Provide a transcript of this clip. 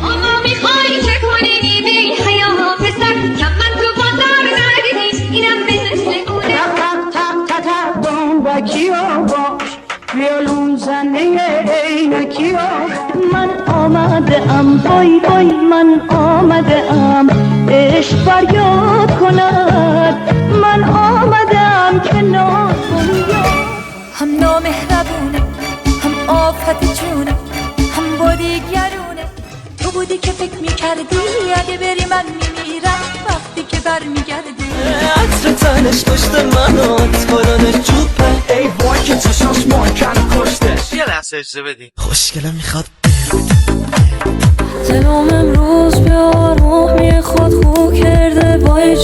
اما میخوای چه کنی بی حیا پسر کم من تو بازار ندیدی اینم به مثل اونه ویولون زنه عینکیا من آمده ام بای بای من آمده ام عشق فریاد کند من آمده ام که نازم هم نامهربونه هم آفت جونه هم با دیگرونه تو بودی که فکر میکردی اگه بری من میمیرم وقتی که برمیگردی عطر تنش پشت منات باران جوبه ای وای که چشاش مارکن کشتش یه لحظه اجازه بدی خوشگلم میخواد دلم امروز به آروم میخواد خو کرده وای